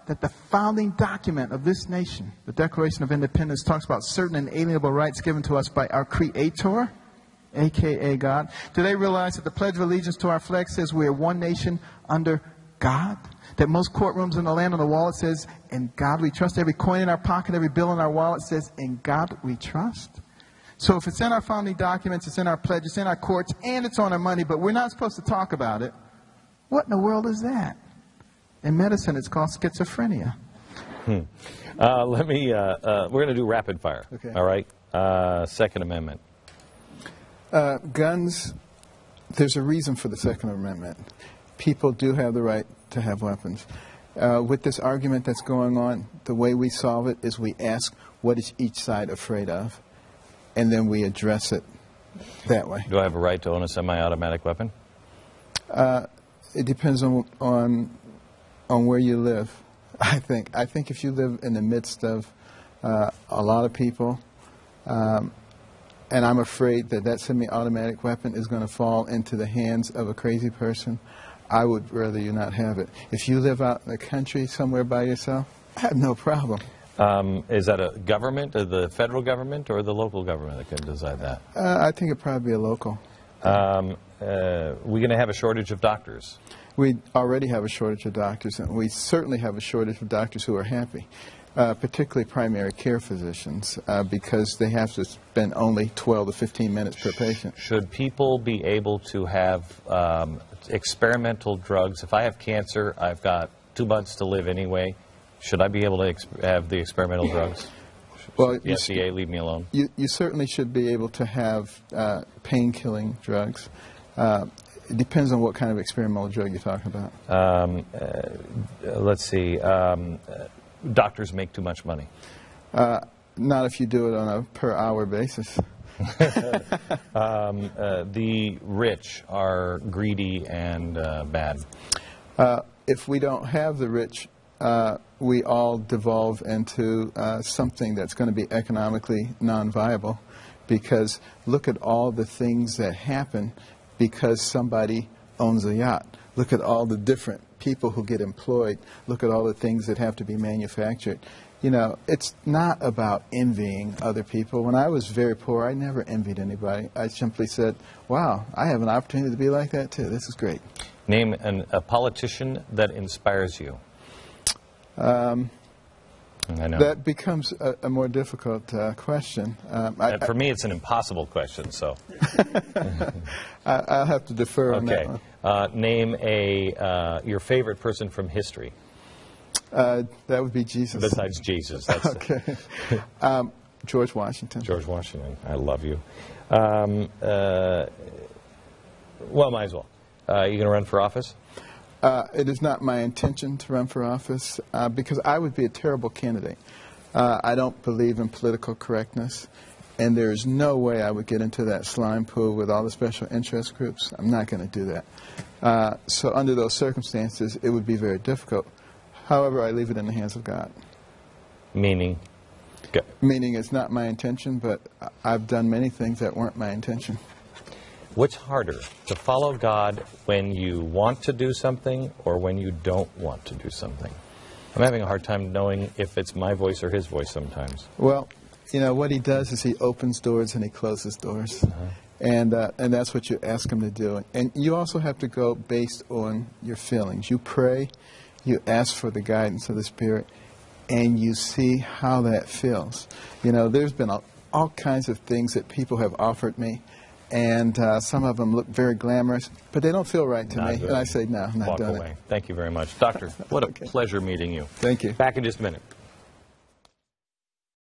That the founding document of this nation, the Declaration of Independence, talks about certain inalienable rights given to us by our Creator, a.k.a. God? Do they realize that the Pledge of Allegiance to our flag says we are one nation under God? That most courtrooms in the land on the wall it says, in God we trust. Every coin in our pocket, every bill in our wallet says, in God we trust. So if it's in our founding documents, it's in our pledge, it's in our courts, and it's on our money, but we're not supposed to talk about it, what in the world is that? In medicine, it's called schizophrenia. We're going to do rapid fire. Okay. All right. Second Amendment. Guns, there's a reason for the Second Amendment. People do have the right to have weapons. With this argument that's going on, the way we solve it is we ask, what is each side afraid of? And then we address it that way. Do I have a right to own a semi-automatic weapon? It depends on where you live. I think if you live in the midst of a lot of people, and I'm afraid that semi-automatic weapon is going to fall into the hands of a crazy person, I would rather you not have it. If you live out in the country somewhere by yourself, I have no problem. Is that a government, the federal government, or the local government that can decide that? I think it'd probably be a local. We're going to have a shortage of doctors. We already have a shortage of doctors, and we certainly have a shortage of doctors who are happy, particularly primary care physicians, because they have to spend only 12 to 15 minutes per patient. Should people be able to have experimental drugs? If I have cancer, I've got 2 months to live anyway. Should I be able to have the experimental drugs? Well, the FDA leave me alone? You certainly should be able to have pain-killing drugs. It depends on what kind of experimental drug you're talking about. Let's see. Doctors make too much money. Not if you do it on a per-hour basis. The rich are greedy and bad. If we don't have the rich, we all devolve into something that's going to be economically non-viable, because look at all the things that happen because somebody owns a yacht. Look at all the different people who get employed. Look at all the things that have to be manufactured. You know, it's not about envying other people. When I was very poor, I never envied anybody. I simply said, wow, I have an opportunity to be like that too. This is great. Name a politician that inspires you. I know. That becomes a more difficult question. For me, it's an impossible question, so. I'll have to defer on that one. Name your favorite person from history. That would be Jesus. Besides Jesus. That's okay. George Washington. George Washington. I love you. Well, might as well. You going to run for office? It is not my intention to run for office because I would be a terrible candidate. I don't believe in political correctness, and there is no way I would get into that slime pool with all the special interest groups. I'm not going to do that. So under those circumstances, it would be very difficult. However, I leave it in the hands of God. Meaning? Meaning it's not my intention, but I've done many things that weren't my intention. What's harder, to follow God when you want to do something or when you don't want to do something? I'm having a hard time knowing if it's my voice or his voice sometimes. Well, you know, what he does is he opens doors and he closes doors. And that's what you ask him to do. And you also have to go based on your feelings. You pray, you ask for the guidance of the Spirit, and you see how that feels. You know, there's been all kinds of things that people have offered me, and some of them look very glamorous, but they don't feel right to me. And I say, no, I'm not doing it. Thank you very much. Doctor, what a pleasure meeting you. Thank you. Back in just a minute.